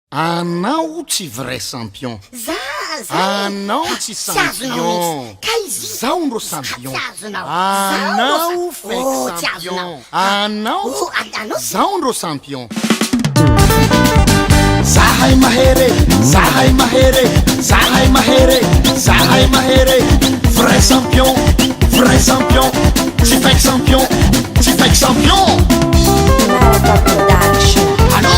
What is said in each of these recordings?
Anao tsy vrai champion. Anao tsy champion. Zao ndro champion. Anao fake champion. Anao zao ndro champion. Zahay mahere, zahay mahere, zahay mahere, zahay mahere. Vrai champion, vrai champion. Tsy fake champion, tsy fake champion. America Production. Allô?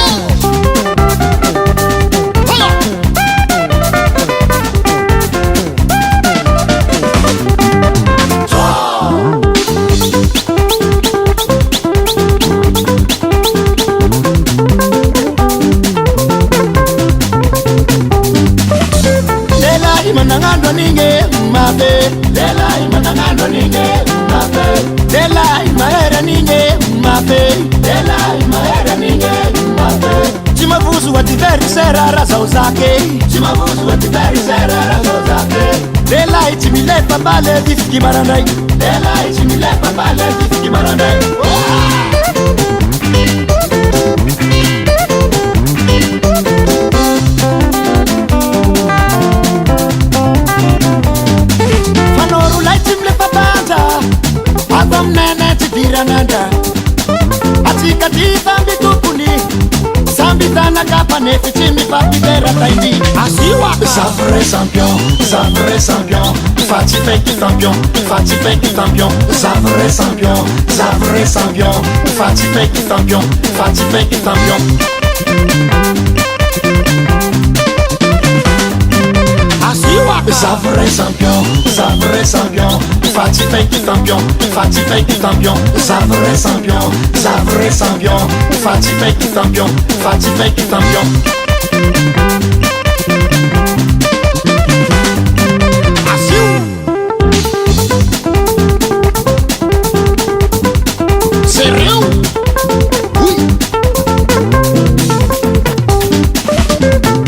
Manangando ninge mabe Delai manangando ninge mabe Delai maera ninge mabe Delai maera ninge mabe Chimavuzu wa tiveri sera raza uzake Chimavuzu wa tiveri sera raza uzake Delai chimilepa bale difiki marandai Delai chimilepa bale difiki marandai Adam nene tidira nanda Atika titambi tukuni Sambi tana kapa nefi chimi papi vera taindi Asiwa Sa vrai champion, sa vrai champion Faci fake champion, faci fake champion Sa vrai champion, sa vrai champion Faci fake champion, faci fake champion Sa vrai champion, sa vrai champion Faci fake champion, faci fake champion Sa vrai champion, sa vrai champion Faci fake champion, faci fake champion Asiu Sérieux? Oui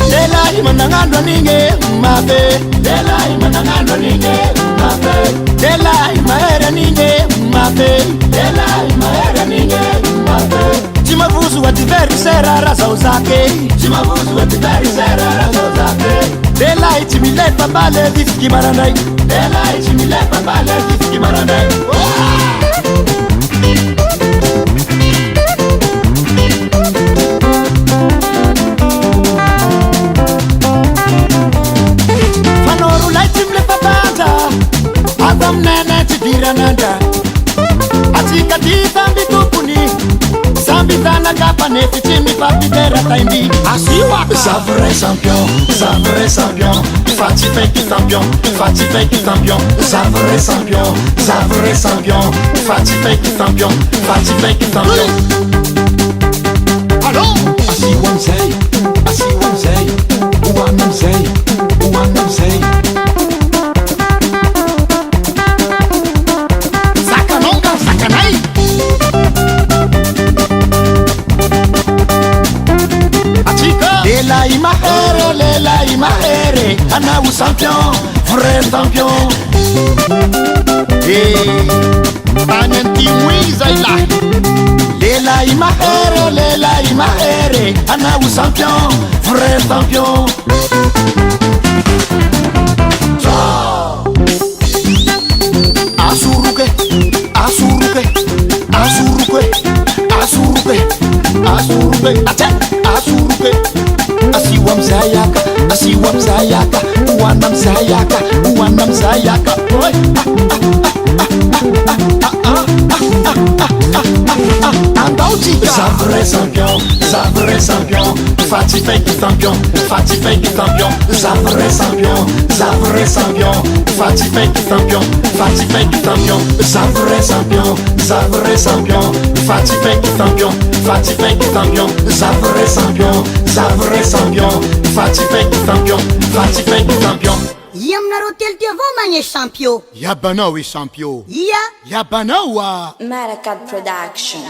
Delai manangando ninge mabe Delai manangando ninge mabe Delai maera ninge mabe Delai maera ninge mabe Chimavuzu wa tiveri sera raza uzake Chimavuzu wa tiveri sera raza uzake Delai chimilepa bale difiki marandai Delai chimilepa bale difiki marandai Adam nene tidira nanda Atika titambi tukuni Sambi tana kapa nefi chimi papi vera taindi Asiwa Sa vrai champion, sa vrai champion Faci fake champion, faci fake champion Sa vrai champion, sa vrai champion Faci fake champion, faci fake champion Allô? Asiwam say, asiwam say Uwanam say, uwanam say Lelai mahere, ana u champion, vrai champion. Tanyanti wiza ila. Lelai mahere, ana u champion, vrai champion. Asuruke, asuruke, asuruke, asuruke, asuruke, ache, asuruke. Asiwam sayaka, asiwam sayaka, uwanam sayaka, uwanam sayaka. Sa vrai champion, sa vrai champion Faci fake champion, faci fake champion Sa vrai champion, sa vrai champion Faci fake champion, faci fake champion Sa vrai champion, sa vrai champion Faci fake champion, faci fake champion Sa vrai champion, sa vrai champion Faci fake champion, faci fake champion Ia aminareo telo ty avao magne champion Yabanao e champion Ia Yabanao a America Production.